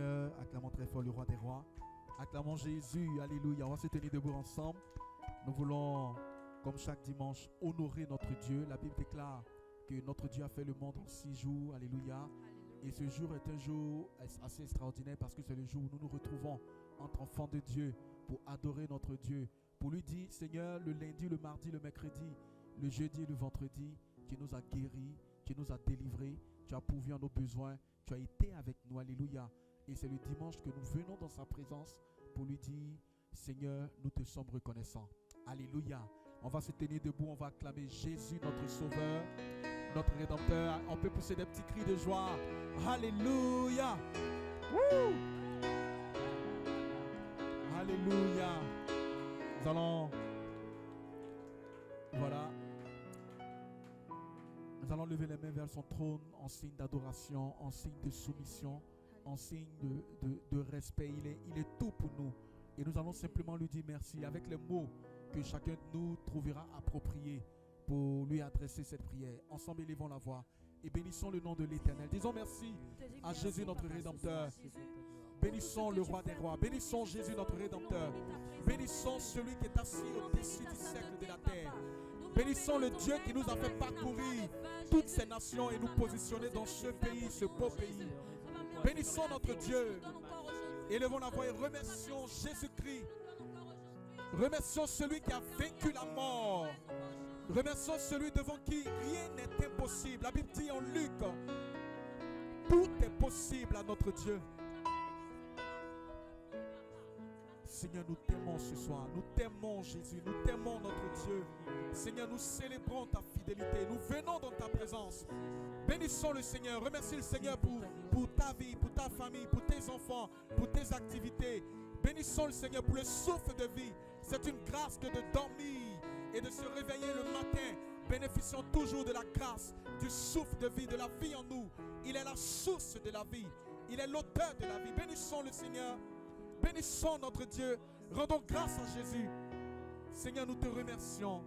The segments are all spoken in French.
Seigneur, acclamons très fort le roi des rois, acclamons Jésus, alléluia. On va se tenir debout ensemble. Nous voulons, comme chaque dimanche, honorer notre Dieu. La Bible déclare que notre Dieu a fait le monde en 6 jours, alléluia. Et ce jour est un jour assez extraordinaire parce que c'est le jour où nous nous retrouvons entre enfants de Dieu pour adorer notre Dieu, pour lui dire, Seigneur, le lundi, le mardi, le mercredi, le jeudi et le vendredi, tu nous as guéris, tu nous as délivrés, tu as pourvu à nos besoins, tu as été avec nous, alléluia. Et c'est le dimanche que nous venons dans sa présence pour lui dire, Seigneur, nous te sommes reconnaissants. Alléluia. On va se tenir debout, on va acclamer Jésus, notre Sauveur, notre Rédempteur. On peut pousser des petits cris de joie. Alléluia. Woo! Alléluia. Nous allons, voilà, nous allons lever les mains vers son trône en signe d'adoration, en signe de soumission, en signe de respect. Il est tout pour nous. Et nous allons simplement lui dire merci avec les mots que chacun de nous trouvera appropriés pour lui adresser cette prière. Ensemble, élevons la voix et bénissons le nom de l'Éternel. Disons merci à Jésus notre Rédempteur. Bénissons le roi des rois. Bénissons Jésus notre Rédempteur. Bénissons celui qui est assis au-dessus du cercle de la terre. Bénissons le Dieu qui nous a fait parcourir toutes ces nations et nous positionner dans ce pays, ce beau pays. Bénissons notre Dieu. Élevons la voix et remercions Jésus-Christ. Remercions celui qui a vaincu la mort. Remercions celui devant qui rien n'est impossible. La Bible dit en Luc, tout est possible à notre Dieu. Seigneur, nous t'aimons ce soir. Nous t'aimons Jésus. Nous t'aimons notre Dieu. Seigneur, nous célébrons ta fidélité. Nous venons dans ta présence. Bénissons le Seigneur. Remercie le Seigneur pour ta vie, pour ta famille, pour tes enfants, pour tes activités. Bénissons le Seigneur pour le souffle de vie. C'est une grâce que de dormir et de se réveiller le matin. Bénéficions toujours de la grâce, du souffle de vie, de la vie en nous. Il est la source de la vie. Il est l'auteur de la vie. Bénissons le Seigneur. Bénissons notre Dieu. Rendons grâce à Jésus. Seigneur, nous te remercions.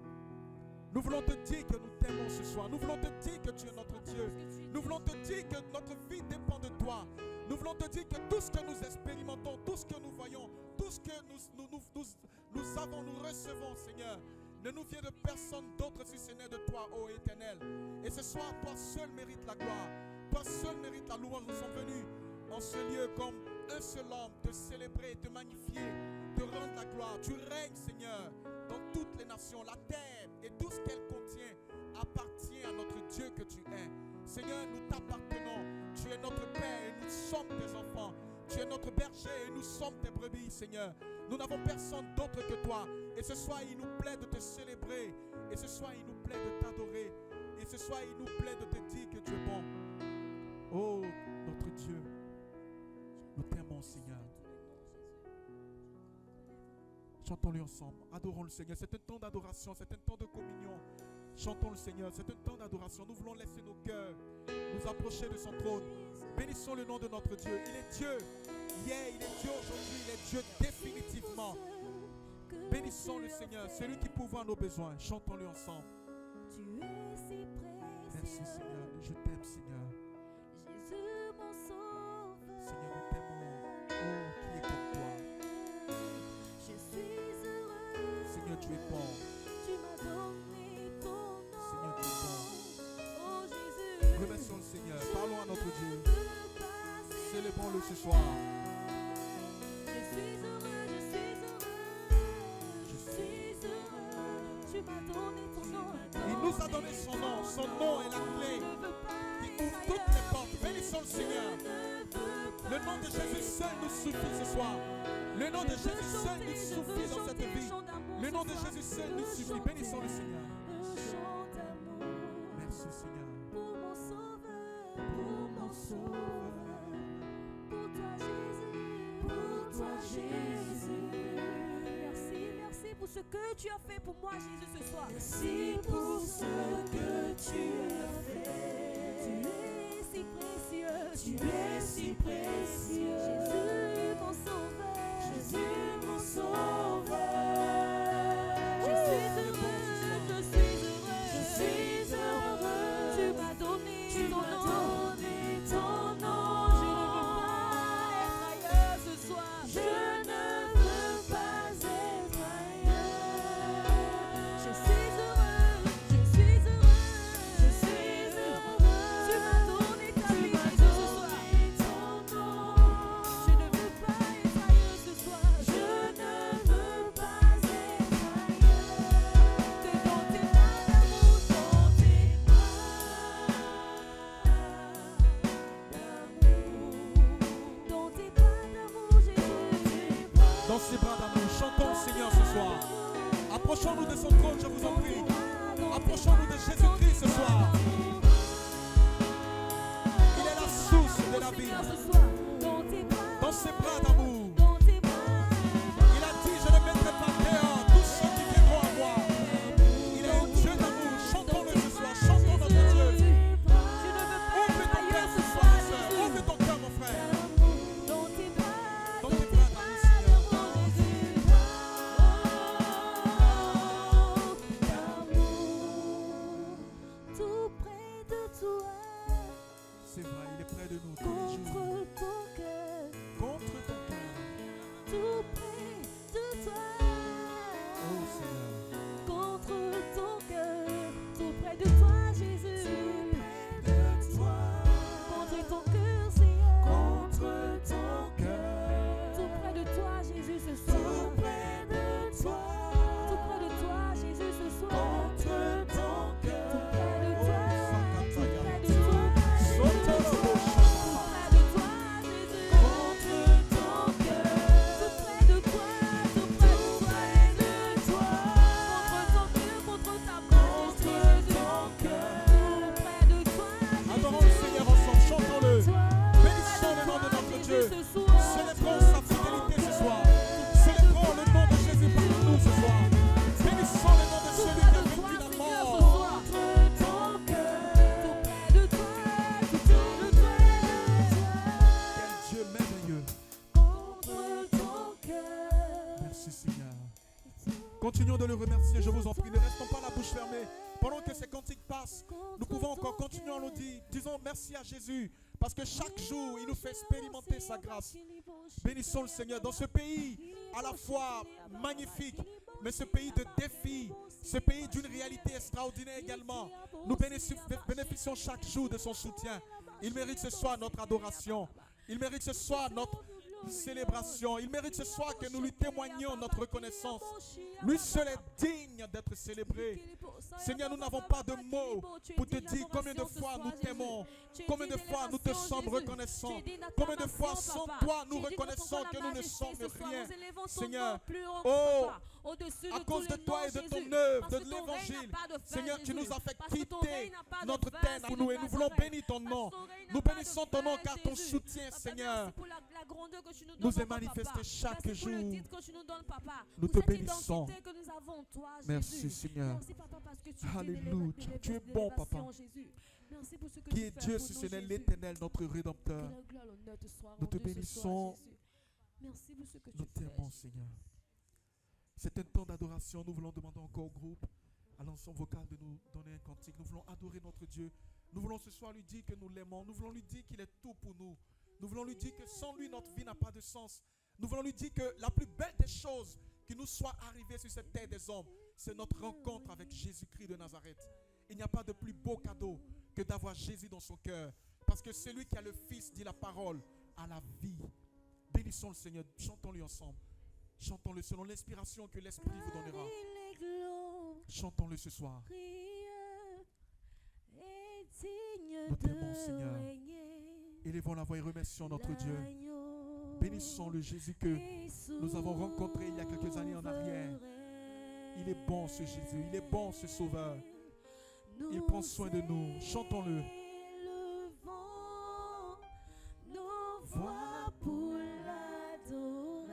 Nous voulons te dire que nous t'aimons ce soir. Nous voulons te dire que tu es notre Dieu. Nous voulons te dire que notre vie dépend de toi. Nous voulons te dire que tout ce que nous expérimentons, tout ce que nous voyons, tout ce que nous avons, nous recevons, Seigneur, ne nous vient de personne d'autre si ce n'est de toi, ô Éternel. Et ce soir, toi seul mérites la gloire. Toi seul mérites la louange. Nous sommes venus en ce lieu comme un seul homme, te célébrer, te magnifier, te rendre la gloire. Tu règnes, Seigneur, dans toutes les nations. La terre et tout ce qu'elle contient appartient à notre Dieu que tu es. Seigneur, nous t'appartenons. Tu es notre Père et nous sommes tes enfants. Tu es notre berger et nous sommes tes brebis, Seigneur. Nous n'avons personne d'autre que toi. Et ce soir, il nous plaît de te célébrer. Et ce soir, il nous plaît de t'adorer. Et ce soir, il nous plaît de te dire que tu es bon. Oh, notre Dieu, nous t'aimons, Seigneur. Chantons-le ensemble. Adorons le Seigneur. C'est un temps d'adoration. C'est un temps de communion. Chantons le Seigneur. C'est un temps d'adoration. Nous voulons laisser nos cœurs nous approcher de son trône. Bénissons le nom de notre Dieu. Il est Dieu hier, il est Dieu aujourd'hui, il est Dieu définitivement. Bénissons le Seigneur, celui qui pourvoit nos besoins. Chantons-le ensemble. Merci Seigneur, je t'aime Seigneur. Jésus mon sauveur. Seigneur, nous t'aimons. Oh, qui est comme toi? Je suis heureux. Seigneur, tu es bon. Tu m'as donné ton nom. Seigneur, tu es bon. Oh Jésus. Remercions le Seigneur. Parlons à notre Dieu. Je veux passer. Célébrons-le ce soir. Je suis heureux, je suis heureux. Je suis heureux. Tu m'as donné ton nom. Il nous a donné son nom. Son nom est la clé qui ouvre toutes les portes. Bénissons le Seigneur. Le nom de Jésus seul nous suffit ce soir. Le nom de Jésus seul nous suffit dans cette vie. Le nom de Jésus seul nous suffit. Bénissons le Seigneur. Merci Seigneur. Pour mon sauveur, pour mon sauveur, pour toi Jésus, pour toi Jésus. Merci, merci pour ce que tu as fait pour moi Jésus ce soir. Merci pour ce que tu as fait. Tu es si précieux, tu es si précieux. Jésus mon sauveur, Jésus mon sauveur. Je suis heureux, je suis heureux, je suis heureux. Tu m'as donné ton nom. Je ne veux pas être dans ses bras d'amour. Chantons le Seigneur ce soir. Approchons-nous de son trône, je vous en prie. Approchons-nous de Jésus-Christ ce soir. Il est la source de la vie. Dans ses bras d'amour. Il a dit, je ne mettrai pas dehors tous ceux qui viendront à moi. Il est un Dieu d'amour. Chantons-le ce soir. Chantons notre Dieu. Ouvre ton cœur ce soir, ma soeur. Ouvre ton cœur, mon frère. Dans tes bras d'amour, Seigneur. Tout près de toi. C'est vrai, il est près de nous tous les jours. Contre ton cœur, Contre ton cœur. tout près de toi. Oh Seigneur. Contre ton cœur, tout près de toi, Jésus. De toi. Contre ton cœur, Seigneur. Contre ton cœur. Tout près de toi, Jésus, ce Tout soir. près de toi. Tout près de toi, Jésus, ce soir. Contre ton cœur. Tout près de toi. Tout près de toi. Sotolobo Tout Shaka. près de toi, Jésus. Contre ton cœur. Tout près de toi, tout près de toi, Jésus. Contre ton cœur, contre ta bouche, Jésus. Tout près de toi, Adorons le Seigneur ensemble, chantons-le. Bénissons le nom de notre Dieu. Célébrons sa fidélité ce soir. Célébrons le nom de Jésus parmi nous ce soir. Bénissons le nom de celui qui a vaincu la mort. Quel Dieu merveilleux. Merci Seigneur. Continuons de le remercier, je vous en prie. Ne restons pas la bouche fermée. Pendant que ces cantiques passent, nous pouvons encore continuer à le dire. Disons merci à Jésus. Parce que chaque jour, il nous fait expérimenter sa grâce. Bénissons le Seigneur. Dans ce pays, à la fois magnifique, mais ce pays de défis, ce pays d'une réalité extraordinaire également. Nous bénéficions chaque jour de son soutien. Il mérite ce soir notre adoration. Il mérite ce soir notre célébration. Il mérite ce soir que nous lui témoignions notre reconnaissance. Lui seul est digne d'être célébré. Seigneur, nous n'avons pas de mots pour te dire combien de fois nous t'aimons, combien de fois nous te sommes reconnaissants, combien de fois sans toi nous reconnaissons que nous ne sommes rien. Seigneur, oh, à cause de toi et de ton œuvre, de l'évangile, Seigneur, tu nous as fait quitter notre terre pour nous et nous voulons bénir ton nom. Nous bénissons ton nom car ton soutien, Seigneur, nous est manifesté chaque jour. Nous te bénissons. Merci Seigneur. Alléluia. Tu es bon, Papa. Qui est Dieu si ce n'est l'Éternel, notre Rédempteur. Nous te bénissons. Nous t'aimons, Seigneur. C'est un temps d'adoration. Nous voulons demander encore au groupe, à l'ensemble vocal, de nous donner un cantique. Nous voulons adorer notre Dieu. Nous voulons ce soir lui dire que nous l'aimons. Nous voulons lui dire qu'il est tout pour nous. Nous voulons lui dire que sans lui, notre vie n'a pas de sens. Nous voulons lui dire que la plus belle des choses qui nous soit arrivée sur cette terre des hommes, c'est notre rencontre avec Jésus-Christ de Nazareth. Il n'y a pas de plus beau cadeau que d'avoir Jésus dans son cœur. Parce que celui qui a le Fils, dit la parole, a la vie. Bénissons le Seigneur. Chantons-le ensemble. Chantons-le selon l'inspiration que l'Esprit vous donnera. Chantons-le ce soir. Nous t'aimons, Seigneur. Élevons la voix et remercions notre Dieu. Bénissons le Jésus que nous avons rencontré il y a quelques années en arrière. Il est bon ce Jésus, il est bon ce Sauveur. Il prend soin de nous. Chantons-le. Nos voix pour l'adorer.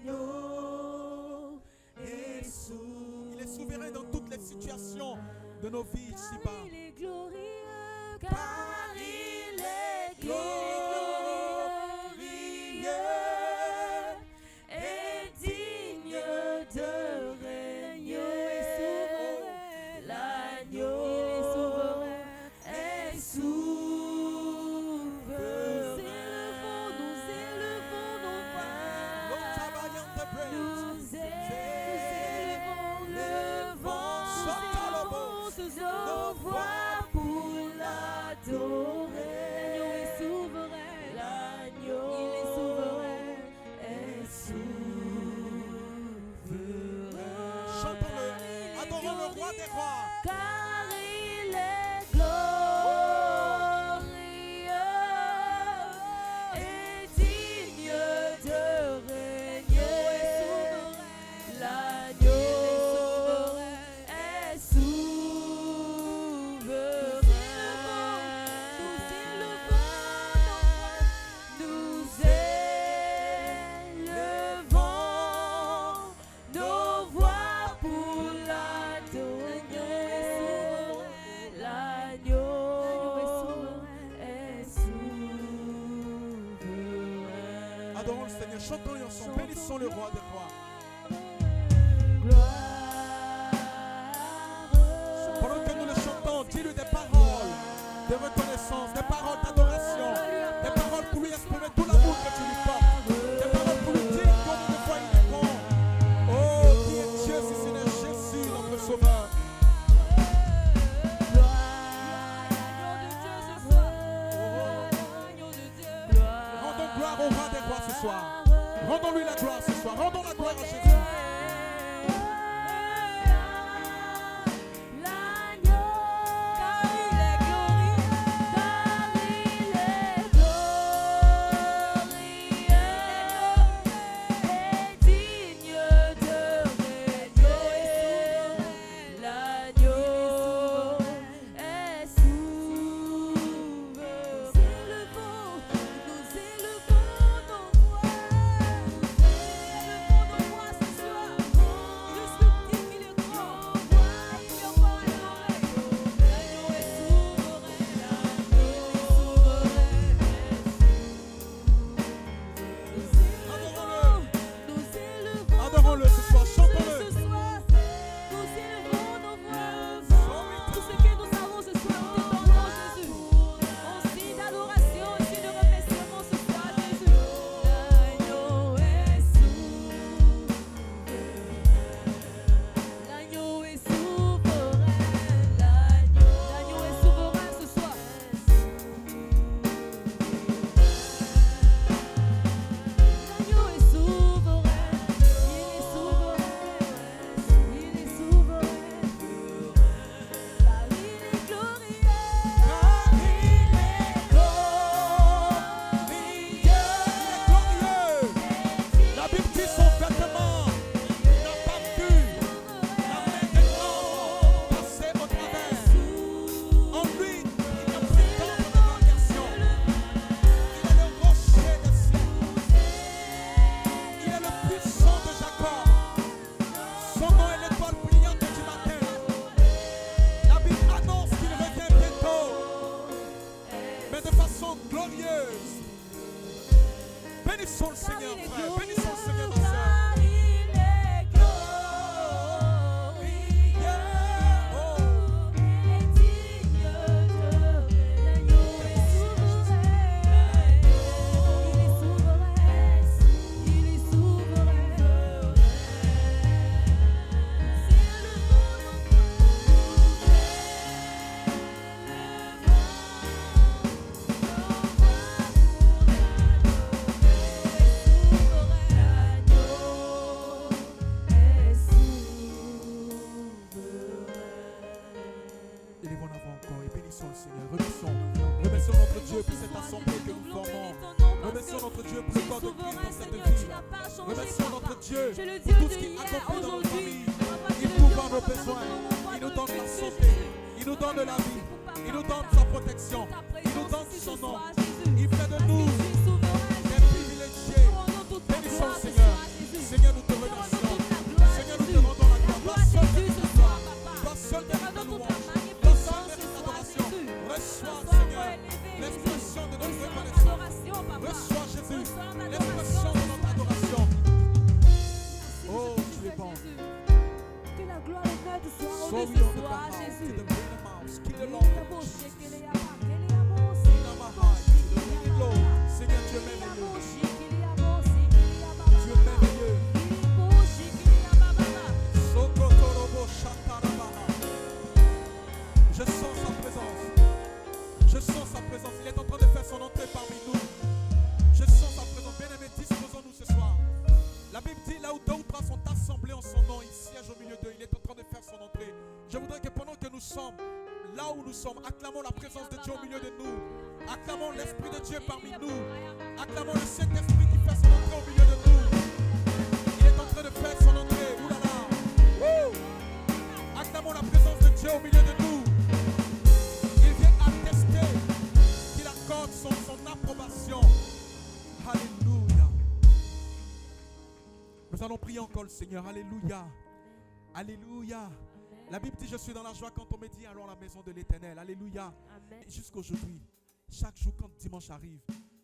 L'agneau est souverain. Il est souverain dans toutes les situations de nos vies ici-bas. Il est glorieux, car il est glorieux. Car il est glorieux et digne de Adorons le Seigneur, chantons-le ensemble, bénissons le roi des rois. Pendant que nous le chantons, dis-lui des paroles de reconnaissance, des paroles d'adoration, des paroles pour lui exprimer tout l'amour que tu lui portes, des paroles pour lui dire combien de fois il est bon. Oh, qui est Dieu si ce n'est Jésus, notre Sauveur. Rendons gloire au roi des rois ce soir. Rendons-lui la gloire ce soir. Rendons la gloire à Jésus. Adorons-le ce soir, chantons-le. Bénissons le Seigneur, frère. Bénissons le Seigneur, ma soeur. Élevons en avant encore et bénissons le Seigneur. Remercions notre Dieu pour cette assemblée que nous formons. Remercions notre Dieu pour le corps de Christ dans cette ville. Remercions notre Dieu pour tout ce qu'il accomplit dans nos familles. Il couvre nos besoins. Il nous donne la santé. Il nous donne de la vie. Il nous donne sa protection. Il nous donne son nom. Il fait de nous des privilégiés. Bénissons le Seigneur. Seigneur, nous te remercions. Seigneur, nous te rendons la gloire. Toi seul mérite la gloire. Toi seul mérite la louange. Reçois, Seigneur, l'expression de notre reconnaissance. Reçois, Jésus, l'expression de notre adoration. Oh, tu es bon. Que la gloire et l'honneur te soient So rendus we ce on the soir, house, Jésus. to the freedom house, to the Lord. Seigneur, tu es merveilleux. Tu es merveilleux. Sokotorobo Shatarabaha. Je sens sa présence. Je sens sa présence. Il est en train de faire son entrée parmi nous. Je sens sa présence. Bien-aimés, disposons-nous ce soir. La Bible dit là où deux ou trois sont assemblés en son nom, il siège au milieu d'eux. Il est en train de faire son entrée. Je voudrais que pendant que nous sommes là où nous sommes, acclamons la présence de Dieu au milieu de nous. Acclamons l'Esprit de Dieu parmi nous. Acclamons le Saint-Esprit qui fait son entrée au milieu de nous. Il est en train de faire son entrée. Ouh là là. Wouh. Acclamons la présence de Dieu au milieu de nous. Il vient attester qu'il accorde son approbation. Alléluia. Nous allons prier encore le Seigneur. Alléluia. Alléluia. La Bible dit, je suis dans la joie quand on me dit, allons à la maison de l'Éternel. Alléluia. Et jusqu'aujourd'hui, chaque jour quand dimanche arrive,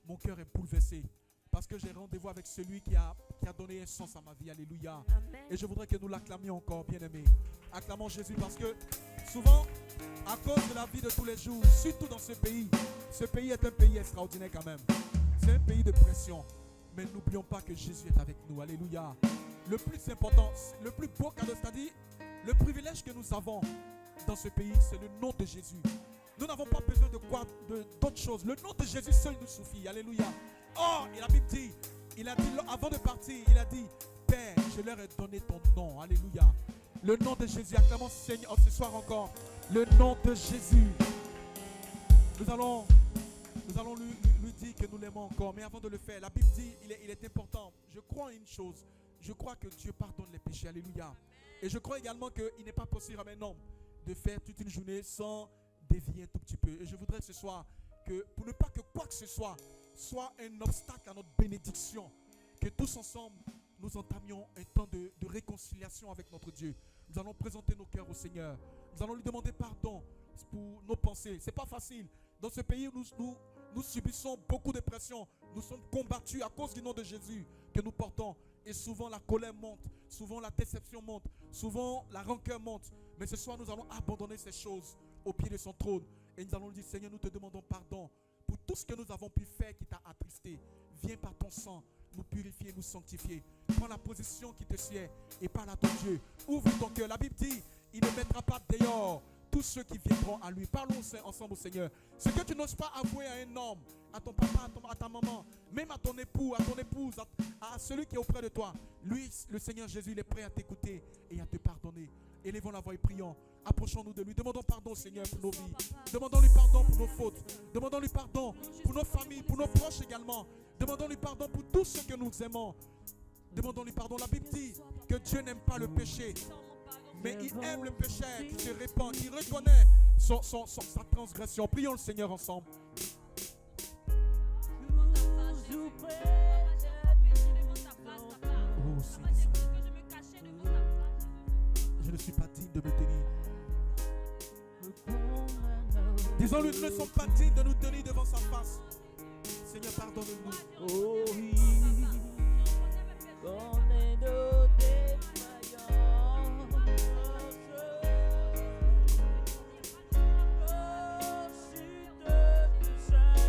mon cœur est bouleversé. Parce que j'ai rendez-vous avec celui qui a donné un sens à ma vie. Alléluia. Amen. Et je voudrais que nous l'acclamions encore, bien-aimés. Acclamons Jésus parce que souvent, à cause de la vie de tous les jours, surtout dans ce pays est un pays extraordinaire quand même. C'est un pays de pression. Mais n'oublions pas que Jésus est avec nous. Alléluia. Le plus important, le plus beau cadeau, c'est-à-dire le privilège que nous avons dans ce pays, c'est le nom de Jésus. Nous n'avons pas besoin d'autre chose. Le nom de Jésus seul nous suffit. Alléluia. Oh, et la Bible dit, il a dit, avant de partir, il a dit, Père, je leur ai donné ton nom. Alléluia. Le nom de Jésus. Acclamons Seigneur ce soir encore. Le nom de Jésus. Nous allons lui dire que nous l'aimons encore. Mais avant de le faire, la Bible dit, il est important. Je crois en une chose. Je crois que Dieu pardonne les péchés. Alléluia. Et je crois également qu'il n'est pas possible à un homme de faire toute une journée sans dévier un tout petit peu. Et je voudrais ce soir que, pour ne pas que quoi que ce soit un obstacle à notre bénédiction, que tous ensemble nous entamions un temps de réconciliation avec notre Dieu. Nous allons présenter nos cœurs au Seigneur. Nous allons lui demander pardon pour nos pensées. Ce n'est pas facile. Dans ce pays, nous subissons beaucoup de pression. Nous sommes combattus à cause du nom de Jésus que nous portons. Et souvent la colère monte, souvent la déception monte, souvent la rancœur monte. Mais ce soir, nous allons abandonner ces choses au pied de son trône. Et nous allons lui dire, Seigneur, nous te demandons pardon pour tout ce que nous avons pu faire qui t'a attristé. Viens par ton sang nous purifier, nous sanctifier. Prends la position qui te sied et parle à ton Dieu. Ouvre ton cœur. La Bible dit, il ne mettra pas dehors tous ceux qui viendront à lui. Parlons ensemble au Seigneur. Ce que tu n'oses pas avouer à un homme, à ton papa, à ta maman, même à ton époux, à ton épouse, à celui qui est auprès de toi, lui, le Seigneur Jésus, il est prêt à t'écouter et à te pardonner. Élevons la voix et prions. Approchons-nous de lui. Demandons pardon au Seigneur pour nos vies. Demandons-lui pardon pour nos fautes. Demandons-lui pardon pour nos familles, pour nos proches également. Demandons-lui pardon pour tous ceux que nous aimons. Demandons-lui pardon. La Bible dit que Dieu n'aime pas le péché, mais il aime le pécheur qui se répand, qui reconnaît sa transgression. Prions le Seigneur ensemble. Oh Seigneur, je ne suis pas digne de me tenir. Disons-lui, nous ne sommes pas dignes de nous tenir devant sa face. Seigneur, pardonne-nous. Oh oui, connais nos défaillances. Oh, chute du sac.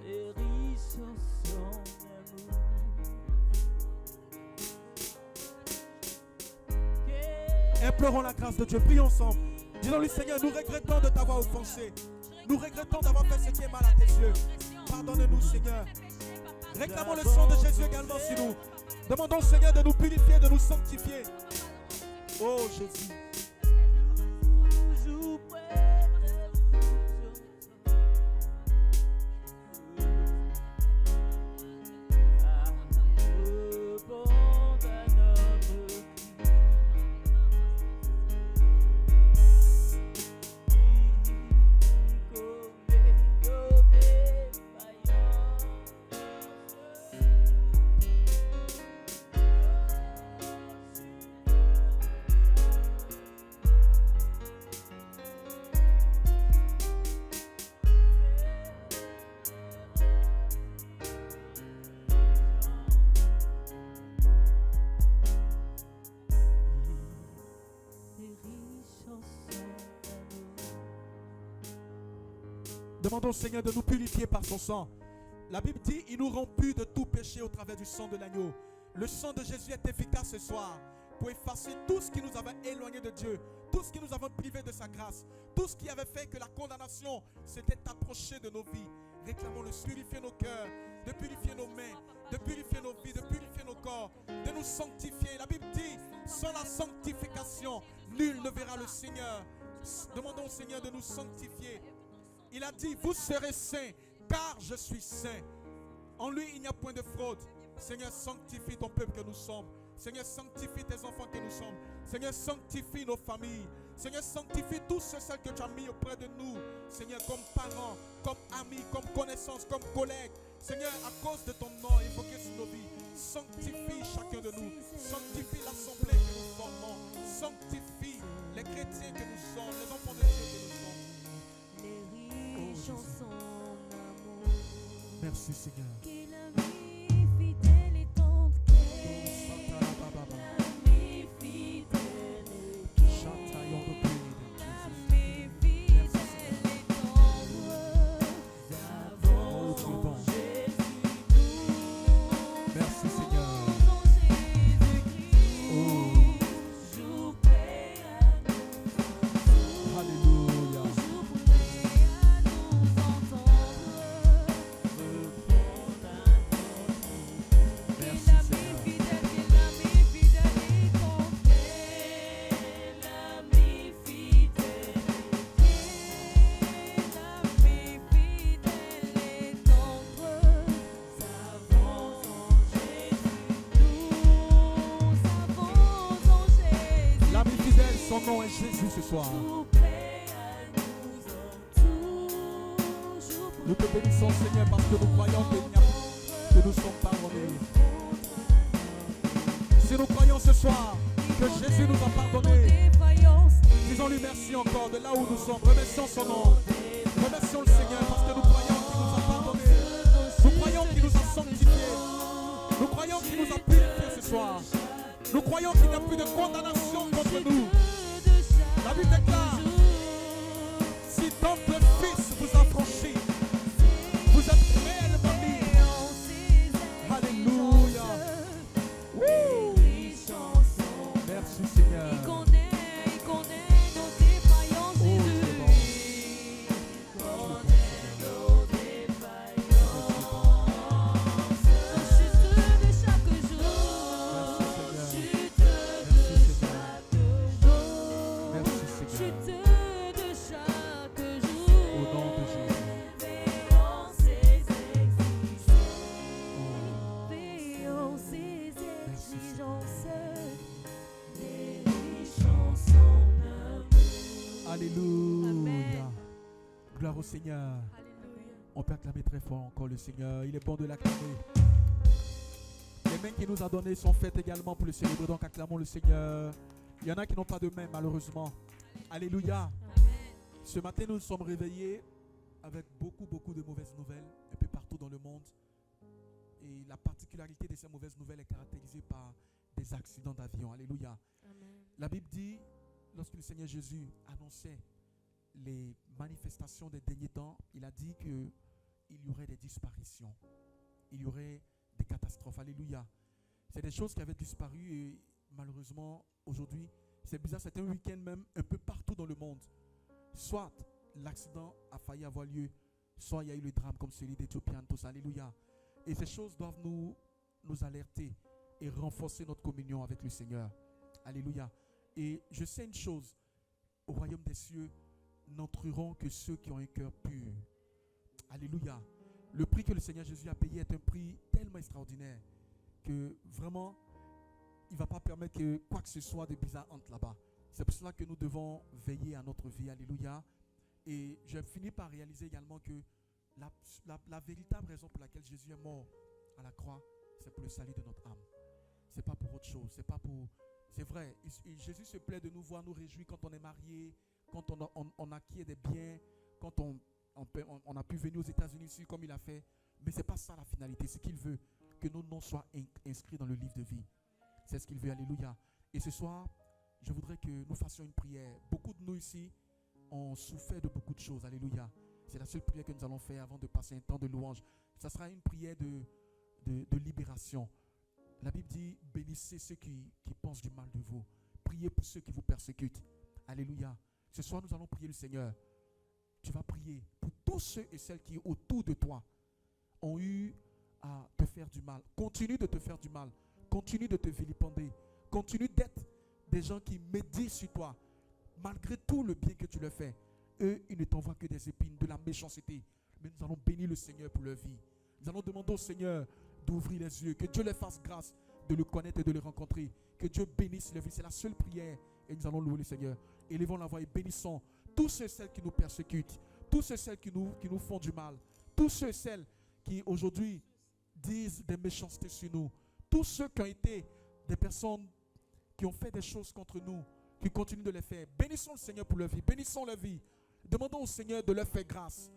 Et riche en son amour. Implorons la grâce de Dieu. Prions ensemble. Disons-lui, Seigneur, nous regrettons de t'avoir offensé. Nous regrettons d'avoir fait ce qui est mal à tes yeux. Pardonne-nous, Seigneur. Réclamons le sang de Jésus également sur nous. Demandons au Seigneur de nous purifier, de nous sanctifier. Oh Jésus. Toujours près de nous. Bon d'un homme qui connaît nos défaillances. Demandons au Seigneur de nous purifier par son sang. La Bible dit, il nous rend purs de tout péché au travers du sang de l'agneau. Le sang de Jésus est efficace ce soir pour effacer tout ce qui nous avait éloigné de Dieu, tout ce qui nous avait privé de sa grâce, tout ce qui avait fait que la condamnation s'était approchée de nos vies. Réclamons-le, purifier nos cœurs, de purifier nos mains, de purifier nos vies, de purifier nos corps, de nous sanctifier. La Bible dit, sans la sanctification, nul ne verra le Seigneur. Demandons au Seigneur de nous sanctifier. Il a dit, vous serez saints, car je suis saint. En lui, il n'y a point de fraude. Seigneur, sanctifie ton peuple que nous sommes. Seigneur, sanctifie tes enfants que nous sommes. Seigneur, sanctifie nos familles. Seigneur, sanctifie tous ceux que tu as mis auprès de nous. Seigneur, comme parents, comme amis, comme connaissances, comme collègues. Seigneur, à cause de ton nom, invoqué Son nom est Jésus ce soir. tout prêt à nous toujours Nous te bénissons, Seigneur, parce que nous croyons que nous sommes pardonnés. Si nous croyons ce soir que Jésus nous a pardonnés, disons-lui merci encore de là où nous sommes. Remercions son nom. Remercions le Seigneur parce que nous croyons qu'il nous a pardonnés. Nous croyons qu'il nous a sanctifiés. Nous croyons qu'il nous a purifiés ce soir. Nous croyons qu'il n'y a plus de condamnation contre nous. La Bible déclare, si donc le Fils vous a franchi, vous êtes réellement libres. Alléluia. Merci Seigneur. Il connaît nos défaillances, Jésus. Alléluia. Amen. Gloire au Seigneur. Alléluia. On peut acclamer très fort encore le Seigneur. Il est bon de l'acclamer. Les mains qu'il nous a données sont faites également pour le célébrer. Donc acclamons le Seigneur. Il y en a qui n'ont pas de main malheureusement. Alléluia. Ce matin, nous nous sommes réveillés avec beaucoup de mauvaises nouvelles un peu partout dans le monde. Et la particularité de ces mauvaises nouvelles est caractérisée par des accidents d'avion. Alléluia. Amen. La Bible dit, lorsque le Seigneur Jésus annonçait les manifestations des derniers temps, il a dit qu'il y aurait des disparitions. Il y aurait des catastrophes. Alléluia. C'est des choses qui avaient disparu et malheureusement, aujourd'hui, c'est bizarre, c'est un week-end même un peu partout dans le monde. Soit l'accident a failli avoir lieu, soit il y a eu le drame comme celui d'Éthiopien, tout ça. Alléluia. Et ces choses doivent nous alerter et renforcer notre communion avec le Seigneur. Alléluia. Et je sais une chose, au royaume des cieux, n'entreront que ceux qui ont un cœur pur. Alléluia. Le prix que le Seigneur Jésus a payé est un prix tellement extraordinaire que vraiment, il ne va pas permettre que quoi que ce soit de bizarre entre là-bas. C'est pour cela que nous devons veiller à notre vie. Alléluia. Et j'ai fini par réaliser également que la véritable raison pour laquelle Jésus est mort à la croix, c'est pour le salut de notre âme. Ce n'est pas pour autre chose. C'est vrai, Jésus se plaît de nous voir nous réjouir quand on est marié, quand on acquiert des biens, quand on a pu venir aux États-Unis ici comme il a fait. Mais ce n'est pas ça la finalité. Ce qu'il veut, que nos noms soient inscrits dans le livre de vie. C'est ce qu'il veut. Alléluia. Et ce soir, je voudrais que nous fassions une prière. Beaucoup de nous ici ont souffert de beaucoup de choses. Alléluia. C'est la seule prière que nous allons faire avant de passer un temps de louange. Ça sera une prière de libération. La Bible dit, bénissez ceux qui pensent du mal de vous. Priez pour ceux qui vous persécutent. Alléluia. Ce soir, nous allons prier le Seigneur. Tu vas prier pour tous ceux et celles qui, autour de toi, ont eu à te faire du mal. Continue de te faire du mal. Continue de te vilipender. Continue d'être des gens qui méditent sur toi. Malgré tout le bien que tu leur fais, eux, ils ne t'envoient que des épines, de la méchanceté. Mais nous allons bénir le Seigneur pour leur vie. Nous allons demander au Seigneur d'ouvrir les yeux, que Dieu leur fasse grâce de le connaître et de le rencontrer. Que Dieu bénisse leur vie. C'est la seule prière. Et nous allons louer le Seigneur. Élevons la voix et bénissons tous ceux et celles qui nous persécutent, tous ceux et celles qui nous font du mal, tous ceux et celles qui aujourd'hui disent des méchancetés sur nous, tous ceux qui ont été des personnes qui ont fait des choses contre nous, qui continuent de les faire. Bénissons le Seigneur pour leur vie. Bénissons leur vie. Demandons au Seigneur de leur faire grâce.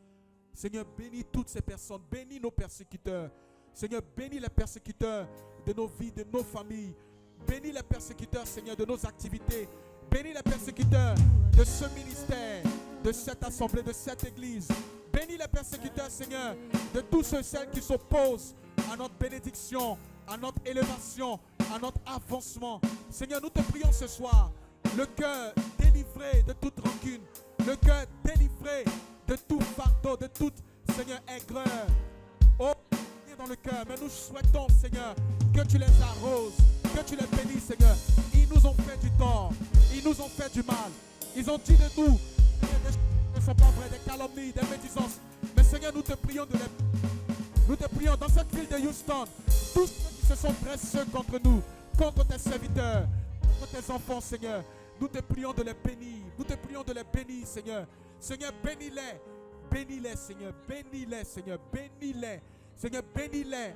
Seigneur, bénis toutes ces personnes. Bénis nos persécuteurs. Seigneur, bénis les persécuteurs de nos vies, de nos familles. Bénis les persécuteurs, Seigneur, de nos activités. Bénis les persécuteurs de ce ministère, de cette assemblée, de cette église. Bénis les persécuteurs, Seigneur, de tous ceux et celles qui s'opposent à notre bénédiction, à notre élévation, à notre avancement. Seigneur, nous te prions ce soir. Le cœur délivré de toute rancune. Le cœur délivré de tout fardeau, de toute, Seigneur, aigreur. Oh, dans le cœur. Mais nous souhaitons, Seigneur, que tu les arroses, que tu les bénisses, Seigneur. Ils nous ont fait du tort. Ils nous ont fait du mal. Ils ont dit de nous des choses qui ne sont pas vraies, des calomnies, des médisances. Mais Seigneur, nous te prions nous te prions dans cette ville de Houston. Tous ceux qui se sont dressés contre nous, contre tes serviteurs, contre tes enfants, Seigneur. Nous te prions de les bénir. Nous te prions de les bénir, Seigneur. Seigneur, bénis-les. Bénis-les, Seigneur. Bénis-les, Seigneur. Bénis-les. Seigneur, bénis-les.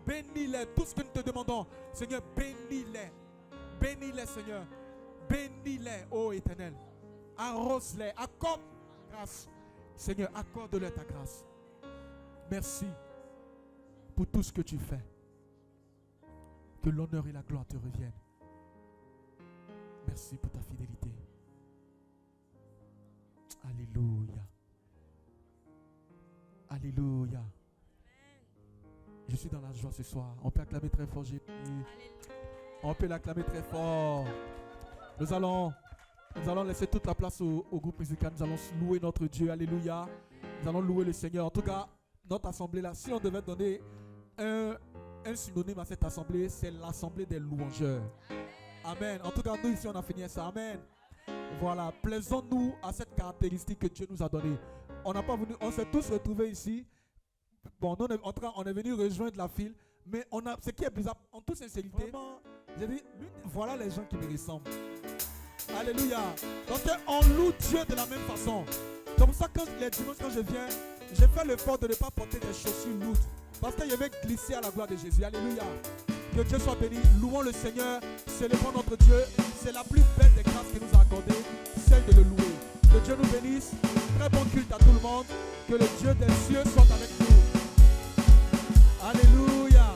Bénis-les. Tout ce que nous te demandons, Seigneur, bénis-les. Bénis-les, Seigneur. Bénis-les, ô Éternel. Arrose-les. Accorde grâce. Seigneur, accorde-leur ta grâce. Merci pour tout ce que tu fais. Que l'honneur et la gloire te reviennent. Merci pour ta fidélité. Alléluia. Alléluia. Je suis dans la joie ce soir. On peut acclamer très fort Jésus. On peut l'acclamer très fort. Nous allons laisser toute la place au groupe musical. Nous allons louer notre Dieu. Alléluia. Nous allons louer le Seigneur. En tout cas, notre assemblée là, si on devait donner un synonyme à cette assemblée, c'est l'assemblée des louangeurs. Amen. En tout cas, nous ici, on a fini ça. Amen. Voilà. Plaisons-nous à cette caractéristique que Dieu nous a donnée. On s'est tous retrouvés ici. Bon, nous, on est venu rejoindre la file. Mais ce qui est bizarre, en toute sincérité, j'ai dit, voilà les gens qui me ressemblent. Alléluia. Donc, on loue Dieu de la même façon. C'est pour ça que les dimanches, quand je viens, j'ai fait l'effort de ne pas porter des chaussures lourdes. Parce que je vais glisser à la gloire de Jésus. Alléluia. Que Dieu soit béni. Louons le Seigneur. Célébrons notre Dieu. C'est la plus belle des grâces qu'il nous a accordées, celle de le louer. Que Dieu nous bénisse. Très bon culte à tout le monde. Que le Dieu des cieux soit avec nous. Alléluia.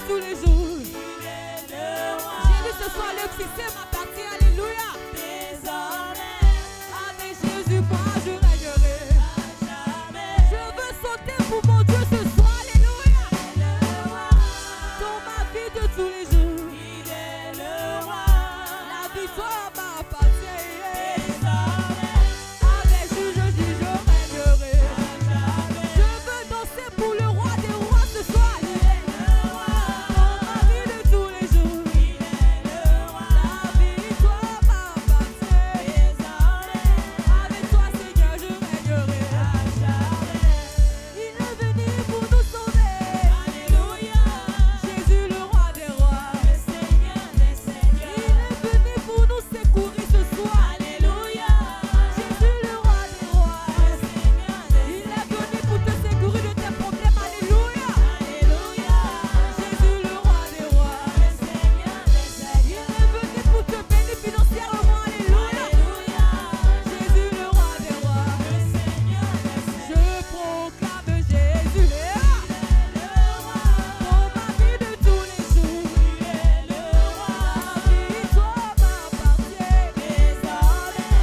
tous les jours. Il est le roi. Jésus, ce soir, le succès m'appartient. Alléluia. Désormais, Avec Jésus, moi, je régnerai. à jamais. Je veux sauter pour mon Dieu ce soir. Alléluia. Le roi. Dans ma vie de tous les jours, Il est le roi. la victoire m'appartient. Désormais, Avec Jésus, je dis, je régnerai. à jamais. Je veux danser pour le roi des rois ce soir. Le roi. Dans ma vie de tous les jours, Il est le roi. la victoire m'appartient. Désormais, Avec toi, Seigneur, je régnerai. à jamais. Il est venu pour nous sauver. Alléluia. Jésus, le roi des rois. Le Seigneur des Il seigneurs. est venu pour nous secourir ce soir. Alléluia. Jésus, le roi des rois. Le Seigneur des Il est venu pour te secourir de tes problèmes. Alléluia. Alléluia. Jésus, le roi des rois. Le Seigneur des Il seigneurs. est venu pour te bénir financièrement. Alléluia. Alléluia. Jésus, le roi des rois. Le Seigneur des Je seigneurs. proclame Jésus. Le roi. Dans ma vie de tous les jours. Il est le roi. La victoire m'appartient. Désormais,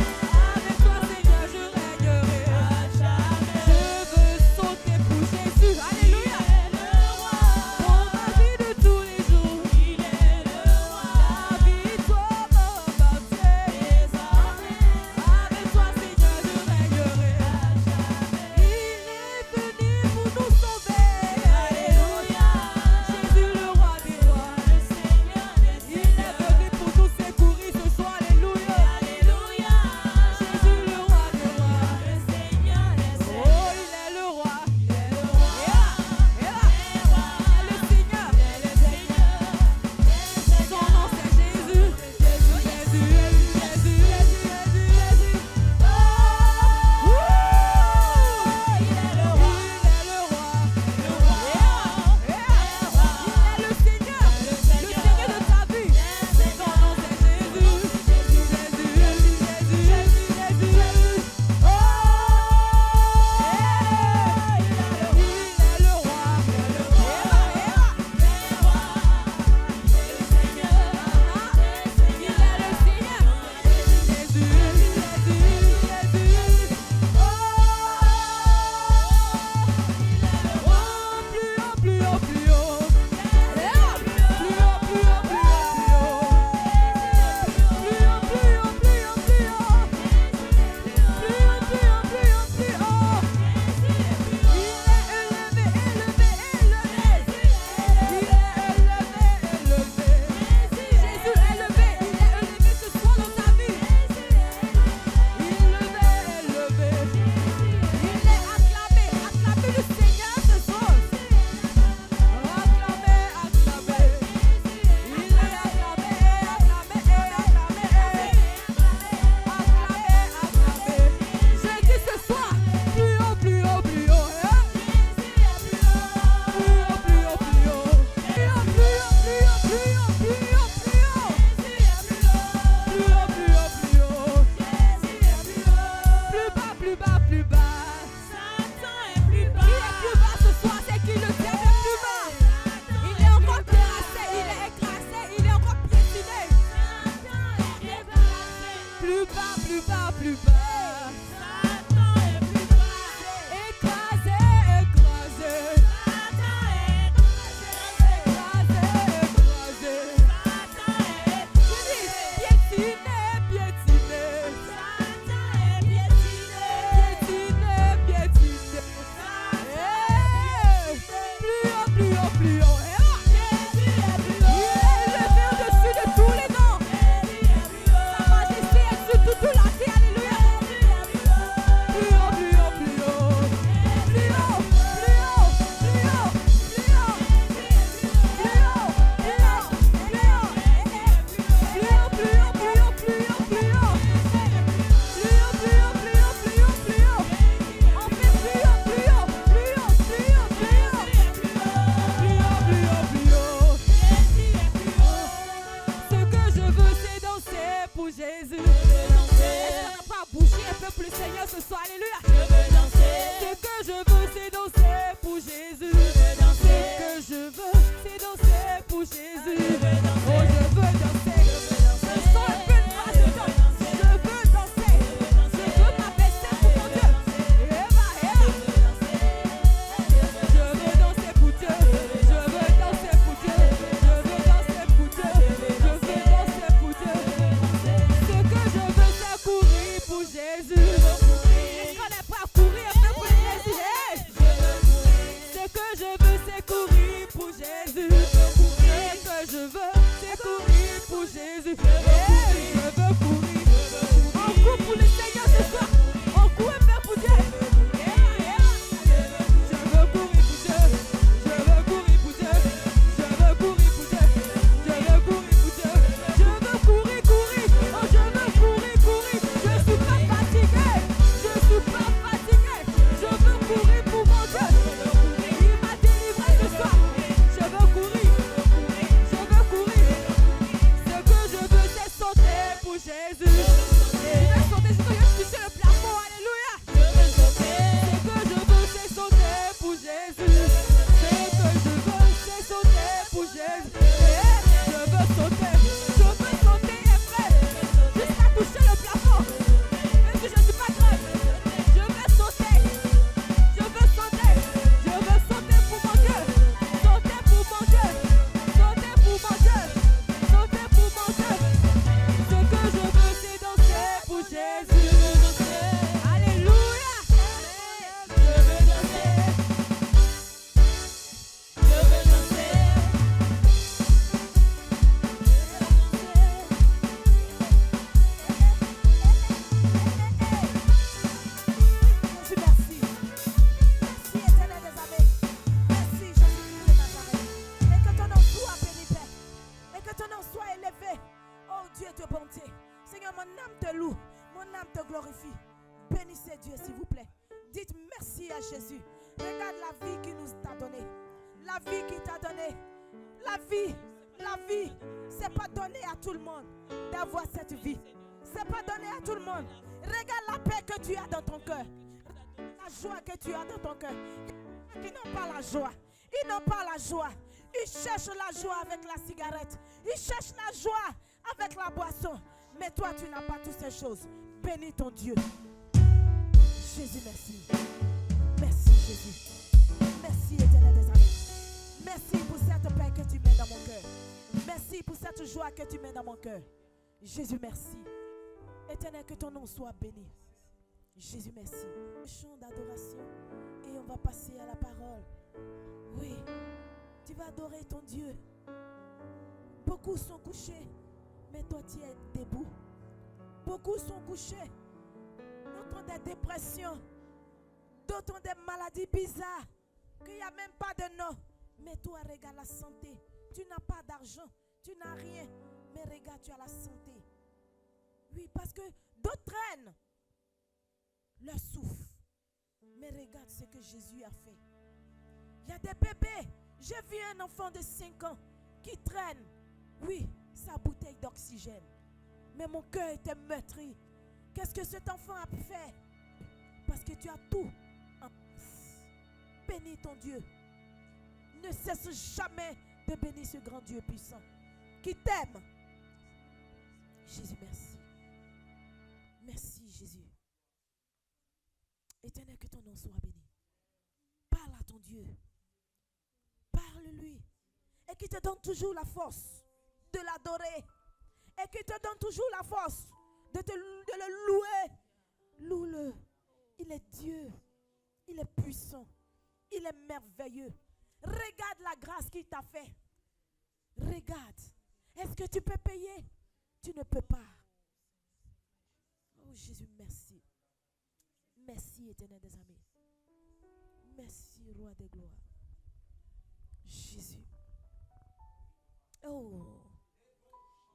Avec toi, Seigneur, je régnerai. à jamais. Je veux sauter pour Jésus. Alléluia. Le roi. Dans ma vie de tous les jours. Il est le roi. La victoire m'appartient. Désormais, Avec toi, Seigneur, je régnerai. à jamais. Il est venu pour nous sauver. Alléluia. Jésus, le roi des rois. Le Seigneur des Il est seigneurs. venu pour nous secourir ce soir. Alléluia. Alléluia. Jésus, le roi des rois. Le Seigneur des Oh, seigneurs. il est le roi. Il est le roi. Et là, le Seigneur. Le Seigneur. Son nom c'est Jésus. Jésus, Jésus, Jésus, Jésus, Jésus. Oh, Il est le roi. il est le roi. Le roi. Il est le Seigneur. Le Seigneur de ta vie. Son nom c'est Jésus. Jésus, Jésus, Jésus, Jésus, Jésus. Oh, il est le roi. pour Jésus. Oh, je veux danser. Ce son est plus grâce de toi. Je veux danser. Je veux m'abaisser pour mon Dieu. Eva, Eva. Je veux danser pour Dieu. Je veux danser pour Dieu. Je veux danser pour Dieu. Je veux danser pour Dieu. Ce que je veux, c'est courir pour Jésus. Est-ce qu'on est prêt à courir un peu pour Jésus? Hey! Ce que je veux, c'est courir pour Jésus. Ce que je veux, c'est courir pour Jésus. Hey! Je veux courir. On court pour le Seigneur ce soir. On court un peu pour Dieu. Je veux courir pour Dieu. Je veux courir pour Dieu. Je veux courir pour Dieu. Je veux courir pour Dieu. Je veux courir, courir. Oh, je veux courir, courir. Je suis pas fatigué. Je suis pas fatigué. Je veux courir pour mon Dieu. Il m'a délivré ce soir. Je veux courir. Je veux courir. Ce que je veux, c'est sauter pour Jésus. Je vais sauter jusqu'à toucher le plafond. Alléluia. Ce que je veux, c'est sauter pour Jésus. Ce que je veux, c'est sauter pour Jésus. Je veux sauter. Je veux sauter et faire jusqu'à toucher le plafond. Même si je ne suis pas grave. Je veux sauter. Je veux sauter. Je veux sauter pour mon Dieu. Sauter pour mon Dieu. Sauter pour mon Dieu. Sauter pour mon Dieu. Ce que je veux, c'est danser pour Jésus. Alléluia. Je veux danser. Jésus, merci. Merci, éternel des armées. Merci, Jésus-Christ de Nazareth. Et que ton nom soit béni, Père. Et que ton nom soit élevé. Oh Dieu de bonté. Seigneur, mon âme te loue. Mon âme te glorifie. Bénissez Dieu, s'il vous plaît. Dites merci à Jésus. Regarde la vie qu'il nous a donnée. La vie qu'il t'a donnée. La vie, c'est pas donné à tout le monde d'avoir cette vie. C'est pas donné à tout le monde. Regarde la paix que tu as dans ton cœur. La joie que tu as dans ton cœur. Ils n'ont pas la joie. Ils n'ont pas la joie. Ils cherchent la joie avec la cigarette. Ils cherchent la joie avec la boisson. Mais toi, tu n'as pas toutes ces choses. Bénis ton Dieu. Jésus, merci. Merci, Jésus. Merci, éternel des armées. Merci pour cette paix que tu mets dans mon cœur. Merci pour cette joie que tu mets dans mon cœur. Jésus, merci. Éternel, que ton nom soit béni. Jésus, merci. Un chant d'adoration et on va passer à la parole. Oui, tu vas adorer ton Dieu. Beaucoup sont couchés, mais toi tu es debout. Beaucoup sont couchés. D'autres ont des dépressions. D'autres ont des maladies bizarres. Qu'il n'y a même pas de nom. Mais toi, regarde la santé. Tu n'as pas d'argent. Tu n'as rien. Mais regarde, tu as la santé. Oui, parce que d'autres traînent leur souffle. Mais regarde ce que Jésus a fait. Il y a des bébés. J'ai vu un enfant de 5 ans qui traîne, oui, sa bouteille d'oxygène. Mais mon cœur était meurtri. Qu'est-ce que cet enfant a fait? Parce que tu as tout en place. Bénis ton Dieu. Ne cesse jamais de bénir ce grand Dieu puissant qui t'aime. Jésus, merci. Merci, Jésus. Éternel, que ton nom soit béni. Parle à ton Dieu. Parle-lui. Et qui te donne toujours la force de l'adorer. Et qui te donne toujours la force de le louer. Loue-le. Il est Dieu. Il est puissant. Il est merveilleux. Regarde la grâce qu'il t'a fait. Regarde. Est-ce que tu peux payer? Tu ne peux pas. Oh Jésus, merci. Merci, éternel des armées. Merci, roi des gloires. Jésus. Oh.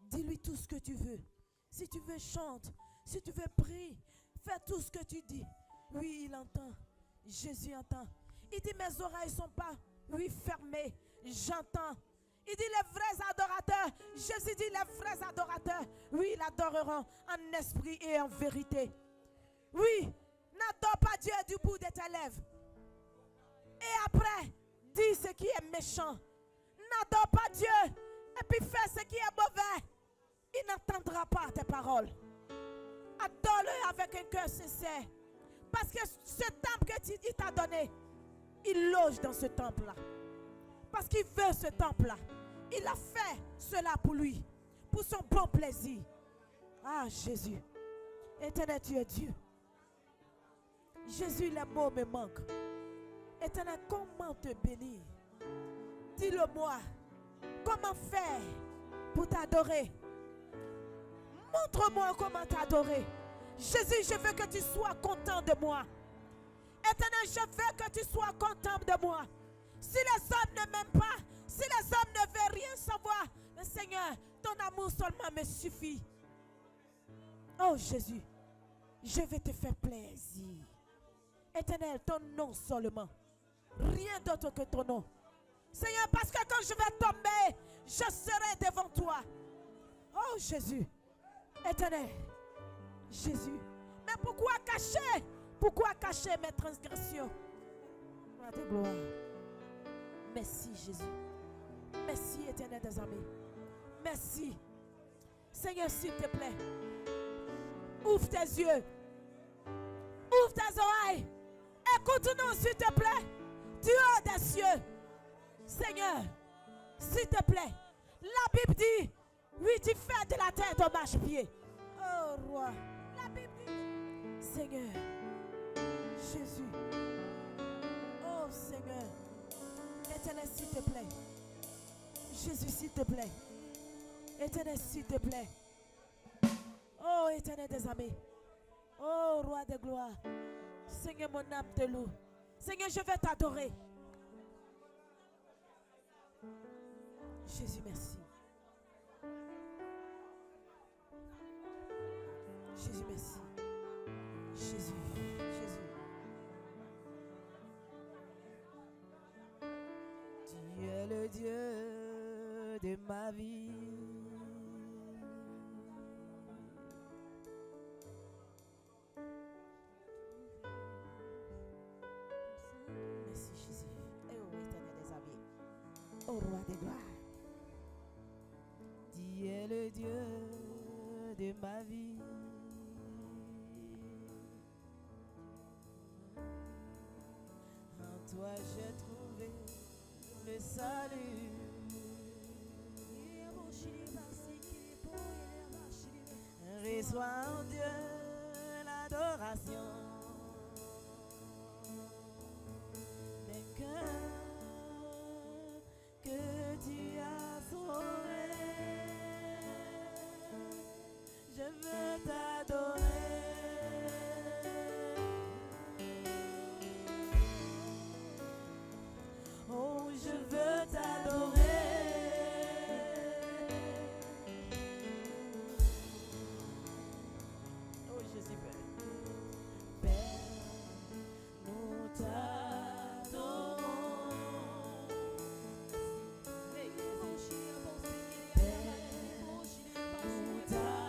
Dis-lui tout ce que tu veux. Si tu veux, chante. Si tu veux, prie. Fais tout ce que tu dis. Oui, il entend. Jésus entend. Il dit, mes oreilles ne sont pas, oui, fermées. J'entends. Il dit, les vrais adorateurs. Jésus dit, les vrais adorateurs. Oui, ils l'adoreront en esprit et en vérité. Oui, n'adore pas Dieu du bout de tes lèvres. Et après, dis ce qui est méchant. n'adore pas Dieu et puis fait ce qui est mauvais, il n'entendra pas tes paroles. Adore-le avec un cœur sincère. Parce que ce temple que il t'a donné, il loge dans ce temple-là. Parce qu'il veut ce temple-là. Il a fait cela pour lui, pour son bon plaisir. Ah, Jésus. Éternel, tu es Dieu. Jésus, les mots me manquent. Éternel, comment te bénir? Dis-le-moi. Comment faire pour t'adorer? Montre-moi comment t'adorer. Jésus, je veux que tu sois content de moi. Éternel, je veux que tu sois content de moi. Si les hommes ne m'aiment pas, si les hommes ne veulent rien savoir, mais Seigneur, ton amour seulement me suffit. Oh Jésus, je vais te faire plaisir. Éternel, ton nom seulement. Rien d'autre que ton nom. Seigneur, parce que quand je vais tomber, je serai devant toi. Oh Jésus, Éternel, Jésus. Mais pourquoi cacher? Pourquoi cacher mes transgressions? Gloire de gloire. Merci Jésus. Merci Éternel des armées. Merci. Seigneur, s'il te plaît, ouvre tes yeux. Ouvre tes oreilles. Écoute-nous, s'il te plaît. Du haut des cieux. Seigneur, s'il te plaît. La Bible dit, oui, tu fais de la terre ton marchepied. Oh roi. La Bible dit, Seigneur, Jésus. Oh Seigneur. Éternel, s'il te plaît. Jésus, s'il te plaît. Éternel, s'il te plaît. Oh, Éternel des armées. Oh, roi de gloire. Seigneur, mon âme te loue. Seigneur, je vais t'adorer. Jésus, merci. Jésus, merci. Jésus, Jésus. Tu es le Dieu de ma vie. Merci Jésus. Et au Éternel des armées. Au roi des gloires. Tu es le Dieu de ma vie. En toi j'ai trouvé le salut. Reçois en Dieu l'adoration. Des cœurs que tu as sauvés, je veux t'adorer. Oh, je veux t'adorer. Oh, Jésus, Père. Père, nous t'adorons. Père, nous t'adorons.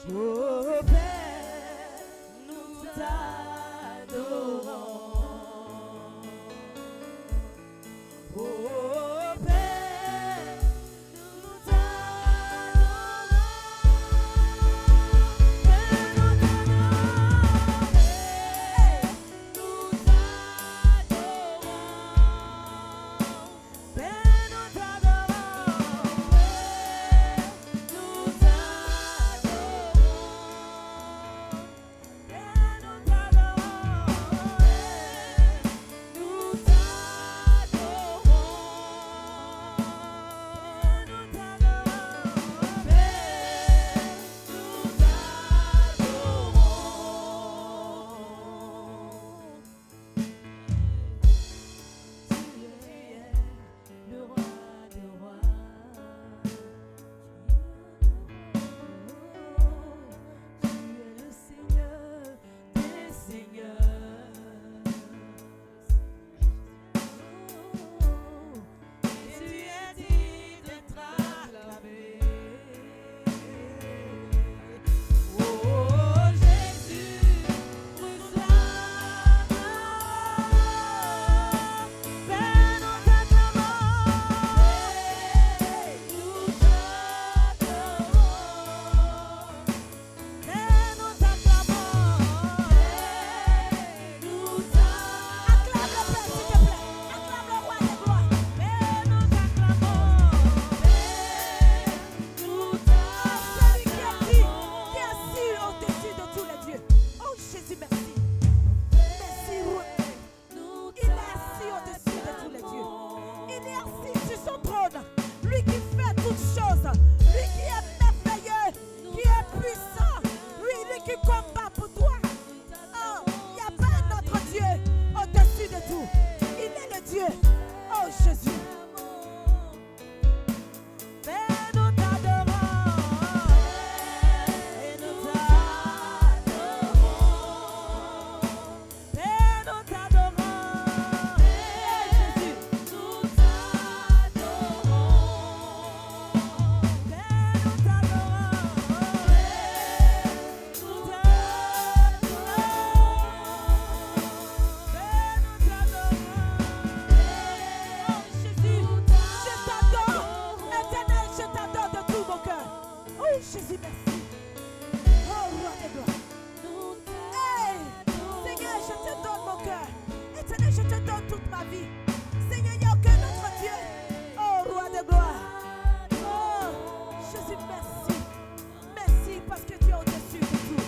Oh, Père, nous t'adorons. Oh, Père, nous t'adorons. Père, nous t'adorons. Nous t'adorons. Père, nous t'adorons. Père, nous t'adorons. ma vie. Seigneur, il n'y a aucun autre Dieu. Oh, roi de gloire. Oh, Jésus, merci. Merci parce que tu es au-dessus de tout.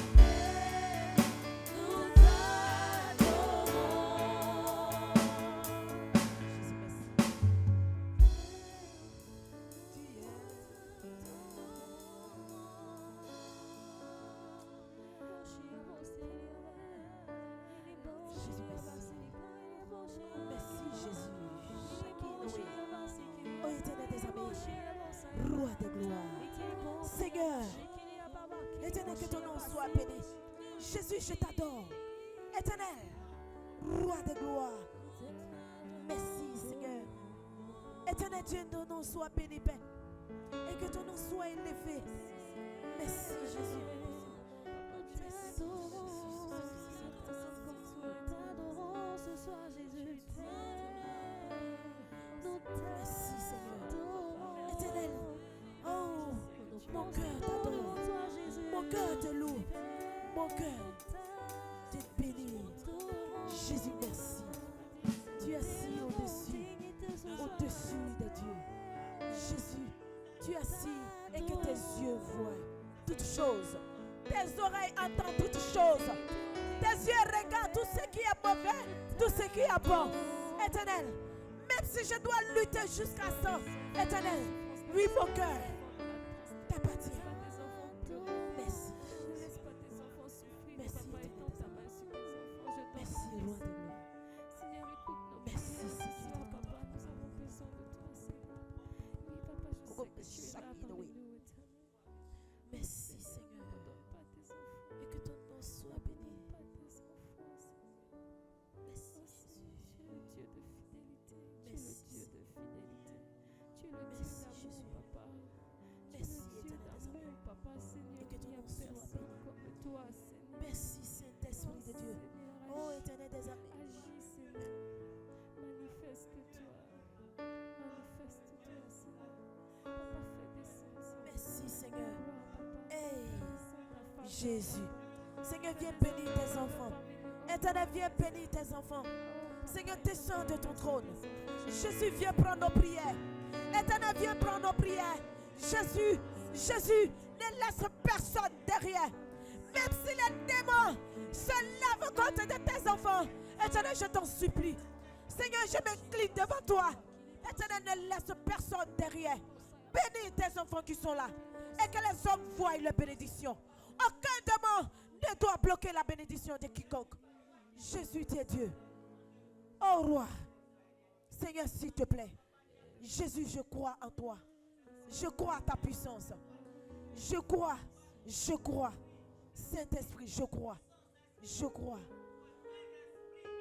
Roi de gloire. Seigneur, Éternel, que ton nom soit béni. Jésus, je t'adore. Éternel, Roi de gloire. Merci, Seigneur. Éternel Dieu, ton nom soit béni, Père. Et que ton nom soit élevé. Merci, Jésus. Merci, Seigneur. Éternel, oh, mon cœur t'adore. Mon cœur te loue. Mon cœur te bénit. Jésus, merci. Tu es assis au-dessus de Dieu. Jésus, tu es assis et que tes yeux voient toutes choses. Tes oreilles entendent toutes choses. Tes yeux regardent tout ce qui est mauvais, tout ce qui est bon. Éternel, même si je dois lutter jusqu'à ça, Éternel, oui, mon cœur t'appartient. Merci. Merci, merci, roi de gloire. Merci, Seigneur. Merci, Seigneur. Et que ton nom soit béni. Merci, Jésus. Merci, Jésus. Merci, Jésus. Merci, éternel papa. Et que ton nom soit béni. Merci, Saint-Esprit de Dieu. Oh, éternel des amis. Merci, Seigneur. Hey, Jésus. Seigneur, viens bénir tes enfants. Éternel, viens bénir tes enfants. Seigneur, descends de ton trône. Jésus, viens prendre nos prières. Éternel, viens prendre nos prières. Jésus, Jésus, ne laisse personne derrière. Même si les démons se lèvent contre de tes enfants, Éternel, je t'en supplie. Seigneur, je m'incline devant toi. Éternel, ne laisse personne derrière. Bénis tes enfants qui sont là. Et que les hommes voient la bénédiction. Aucun démon ne doit bloquer la bénédiction de quiconque. Jésus, tu es Dieu. Oh roi, Seigneur, s'il te plaît. Jésus, je crois en toi. Je crois à ta puissance. Je crois. Saint-Esprit, je crois.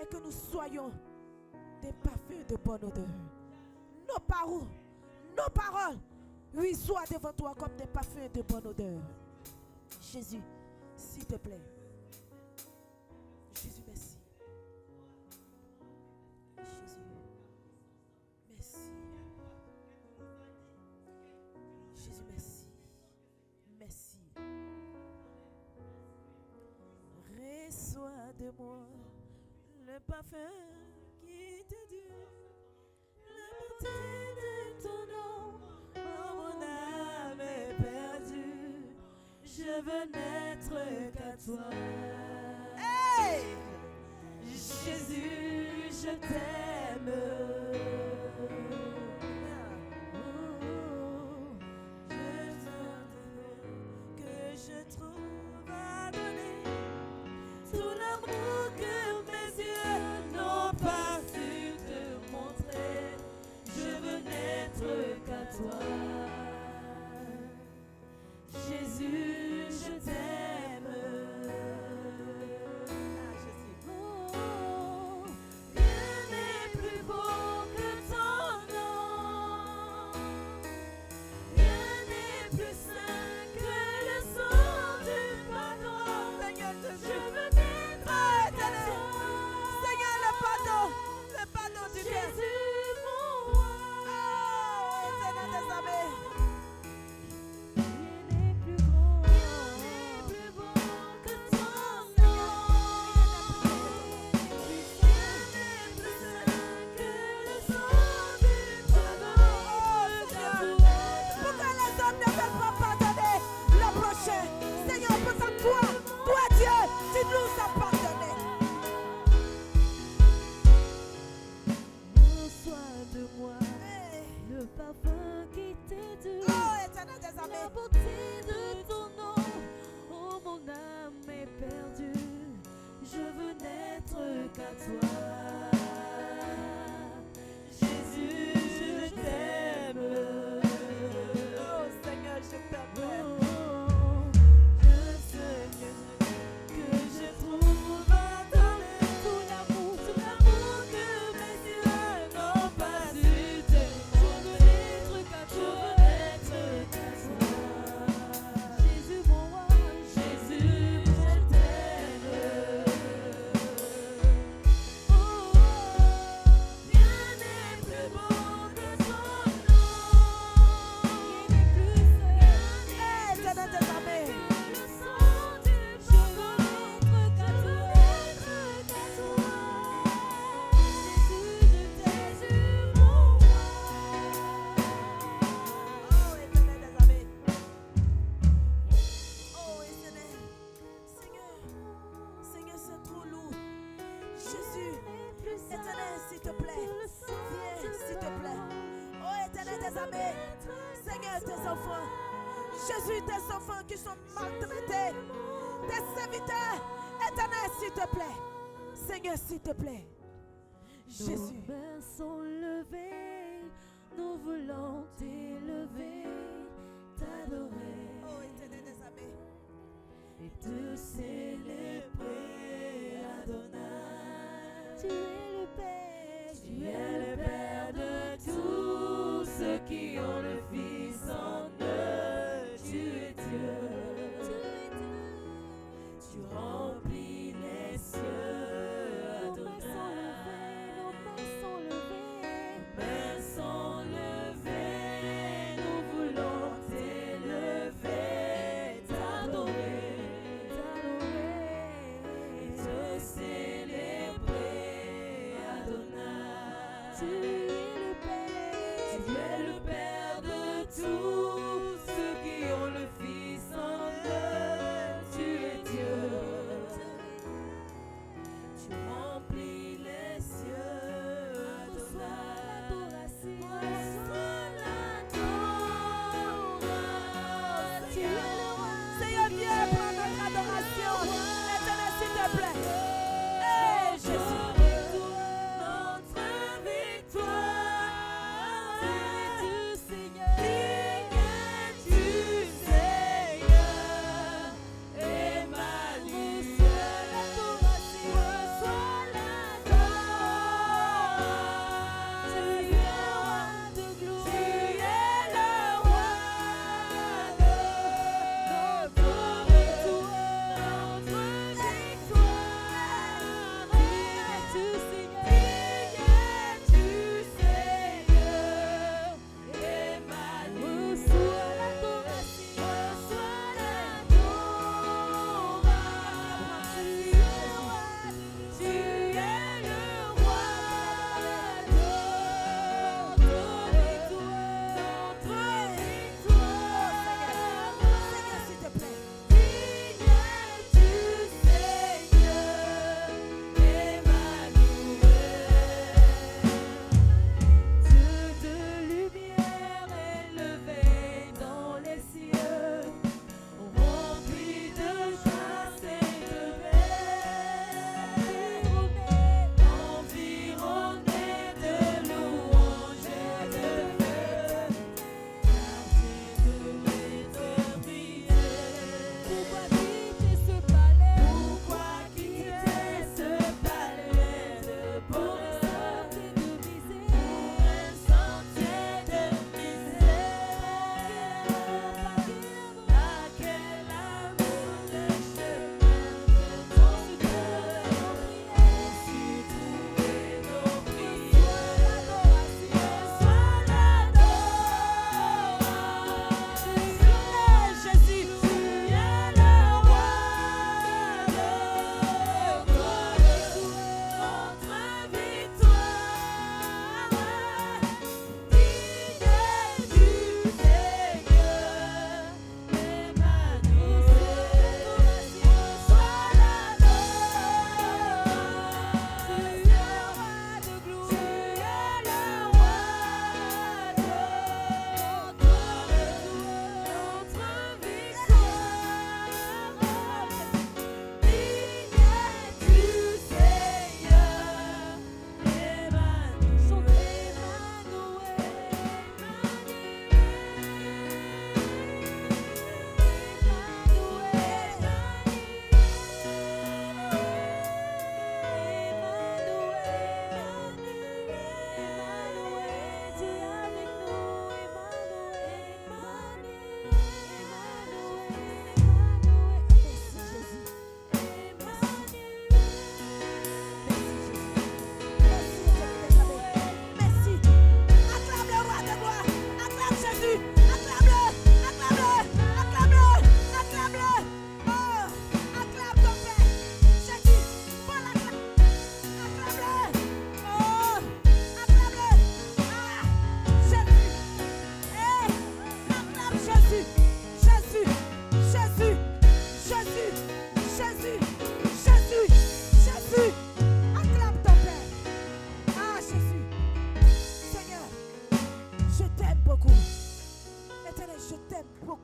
Et que nous soyons des parfums de bonne odeur. Nos paroles, oui, soient devant toi comme des parfums de bonne odeur. Jésus, s'il te plaît. Jésus, merci. Jésus, merci. Jésus, merci. Merci. Reçois de moi le parfum qui te dure, la beauté de ton nom. Oh, mon âme est perdue, je veux n'être qu'à toi. Hey! Jésus, je t'aime. Que je trouve à donner tout l'amour que mes yeux n'ont pas su te montrer. Je veux n'être qu'à toi. Jésus, je t'aime. Oh, rien n'est plus beau la beauté de ton nom. Oh, mon âme est perdue, je veux n'être qu'à toi. Jésus, je t'aime. Oh Seigneur, je t'aime. Je sais que je trouve dans tout l'amour que mes yeux n'ont pas su te connaître qu'à toi. Jésus, mon roi, Jésus, je t'aime. Oh, rien n'est plus beau que ton nom. Rien n'est plus Éternel des armées. Oh Éternel des armées. Oh Éternel. Seigneur, c'est trop lourd. Jésus, Éternel, s'il te plaît. Viens, s'il te plaît. Oh Éternel des armées. Seigneur, tes enfants. Jésus, tes enfants qui sont maltraités. Tes serviteurs. Éternel, s'il te plaît. Seigneur, s'il te plaît. Jésus. Nos mains sont levées, nous voulons t'élever, t'adorer Oh Éternel des armées. et te célébrer, Adonai. Tu es le Père de tous ceux qui ont le Fils en eux. Tu es Dieu, tu remplis les cieux, Adonai. Nos mains sont levées, nous voulons t'élever, t'adorer, et te célébrer, Adonai. Tu es le Père de tous ceux qui ont le Fils en eux. Tu es Dieu, tu remplis les cieux, Adonai. Reçois l'adoration. Seigneur, viens prendre notre adoration. Éternel, s'il te plaît. Hey, Jésus. Notre victoire.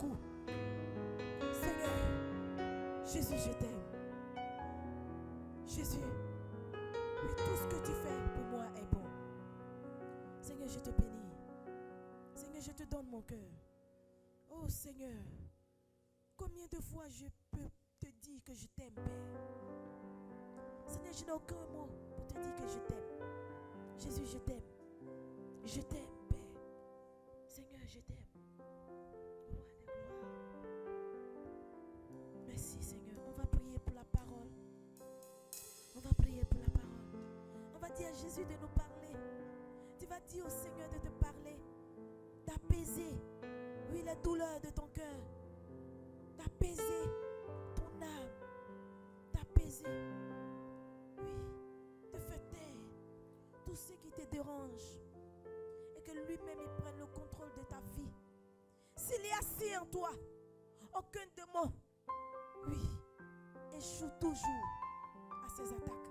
beaucoup. Seigneur, Jésus, je t'aime. Jésus, oui, tout ce que tu fais pour moi est bon. Seigneur, je te bénis. Seigneur, je te donne mon cœur. Oh Seigneur, combien de fois je peux te dire que je t'aime, Père. Seigneur, je n'ai aucun mot pour te dire que je t'aime. Jésus, je t'aime. Je t'aime, Père. Seigneur, je t'aime. Roi de gloire. Merci, Seigneur. On va prier pour la parole. On va prier pour la parole. On va dire à Jésus de nous parler. Tu vas dire au Seigneur de te parler, d'apaiser, oui, les douleurs de ton cœur, d'apaiser ton âme, d'apaiser, oui, de faire taire tout ce qui te dérange et que lui-même il prenne le contrôle de ta vie. S'il y a si en toi, aucun démon, oui, échoue toujours à ses attaques.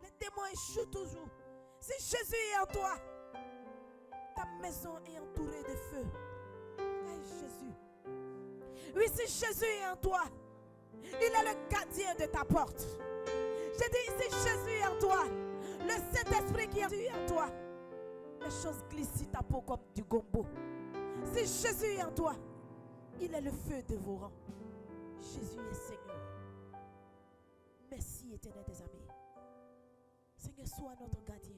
Les démons échouent toujours. Si Jésus est en toi, ta maison est entourée de feu. Hey, Jésus. Oui, si Jésus est en toi, il est le gardien de ta porte. J'ai dit, si Jésus est en toi, le Saint-Esprit qui est en toi, les choses glissent sur ta peau comme du gombo. Si Jésus est en toi, il est le feu dévorant. Jésus est Seigneur. Merci, éternel des amis. Seigneur, sois notre gardien.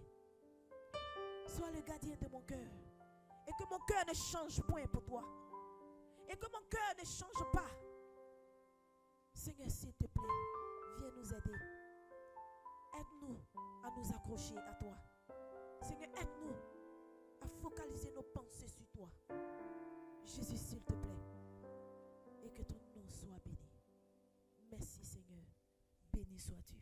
Sois le gardien de mon cœur. Et que mon cœur ne change point pour toi. Et que mon cœur ne change pas. Seigneur, s'il te plaît, viens nous aider. Aide-nous à nous accrocher à toi. Seigneur, aide-nous à focaliser nos pensées sur toi. Jésus, s'il te plaît. Et que ton nom soit béni. Merci, Seigneur. Béni sois-tu.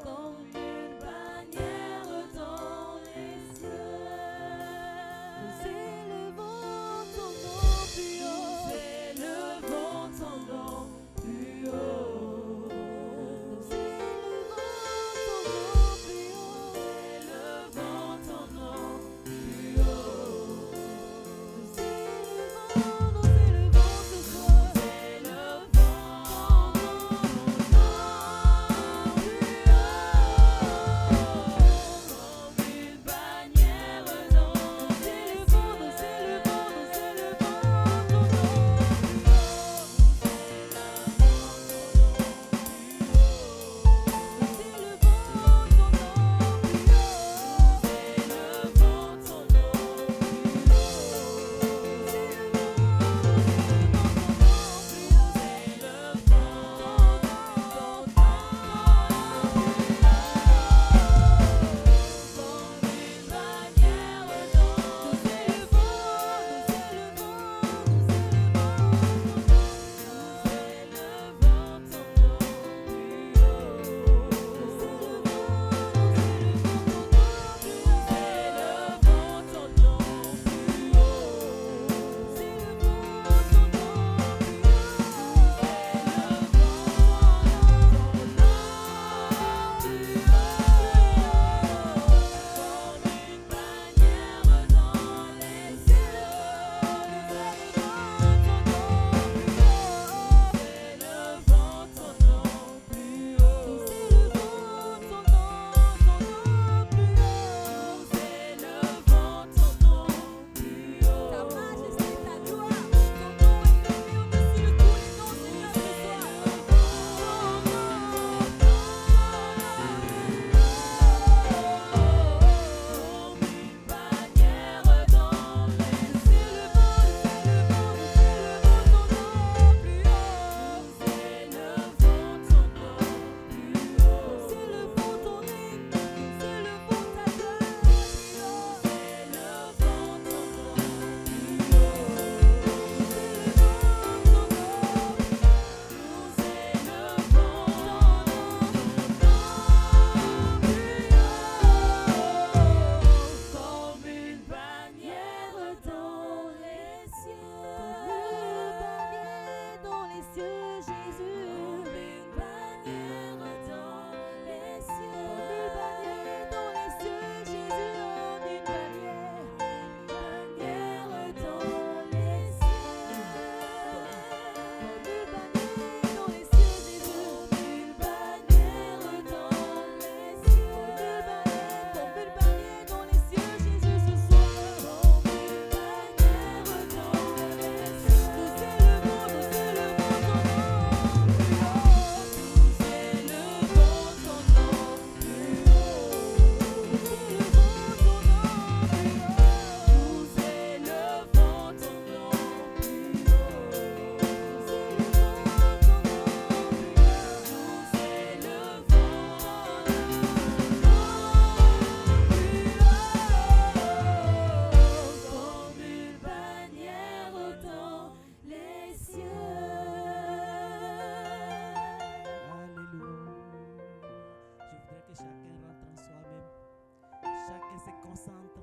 Comme une bannière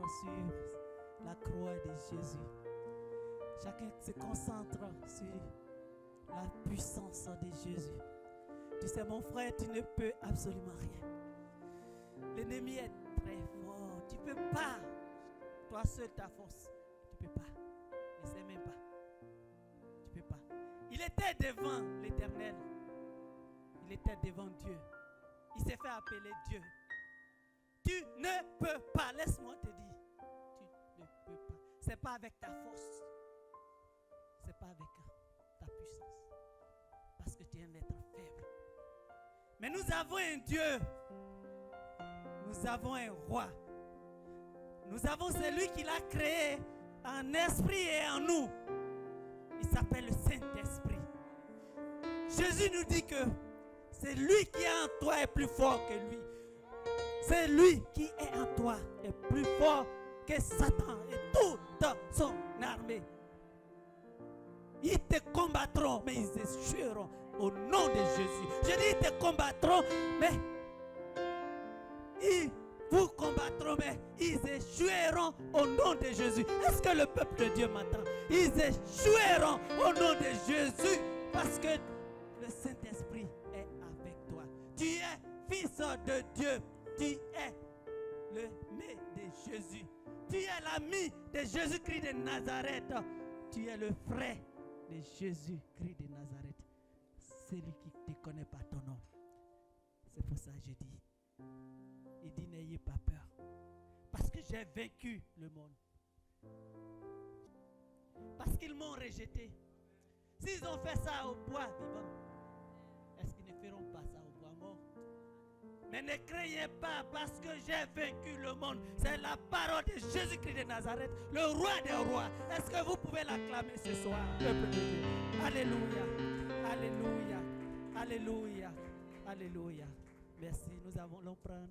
sur la croix de Jésus. Chacun se concentre sur la puissance de Jésus. Tu sais, mon frère, tu ne peux absolument rien. L'ennemi est très fort. Tu ne peux pas. Toi seul, ta force. Tu ne peux pas. Ne sais même pas. Tu ne peux pas. Il était devant l'Éternel. Il était devant Dieu. Il s'est fait appeler Dieu. Tu ne peux pas. Laisse-moi te dire. Tu ne peux pas. Ce n'est pas avec ta force. Ce n'est pas avec ta puissance. Parce que tu es un être faible. Mais nous avons un Dieu. Nous avons un roi. Nous avons celui qui l'a créé en esprit et en nous. Il s'appelle le Saint-Esprit. Jésus nous dit que c'est lui qui est en toi est plus fort que lui. C'est lui qui est en toi est plus fort que Satan et toute son armée. Ils te combattront, mais ils échoueront au nom de Jésus. Je dis ils te combattront, mais ils vous combattront, mais ils échoueront au nom de Jésus. Est-ce que le peuple de Dieu m'entend? Ils échoueront au nom de Jésus parce que le Saint-Esprit est avec toi. Tu es fils de Dieu. Tu es le né de Jésus. Tu es l'ami de Jésus-Christ de Nazareth. Tu es le frère de Jésus-Christ de Nazareth. Celui qui ne te connaît pas ton nom. C'est pour ça que je dis. Il dit n'ayez pas peur. Parce que j'ai vaincu le monde. Parce qu'ils m'ont rejeté. S'ils ont fait ça au bois vivant, est-ce qu'ils ne feront pas ça au bois mort? Mais ne craignez pas parce que j'ai vaincu le monde. C'est la parole de Jésus-Christ de Nazareth, le roi des rois. Est-ce que vous pouvez l'acclamer ce soir, peuple de Dieu? Alléluia, alléluia, alléluia, alléluia. Merci, nous allons prendre.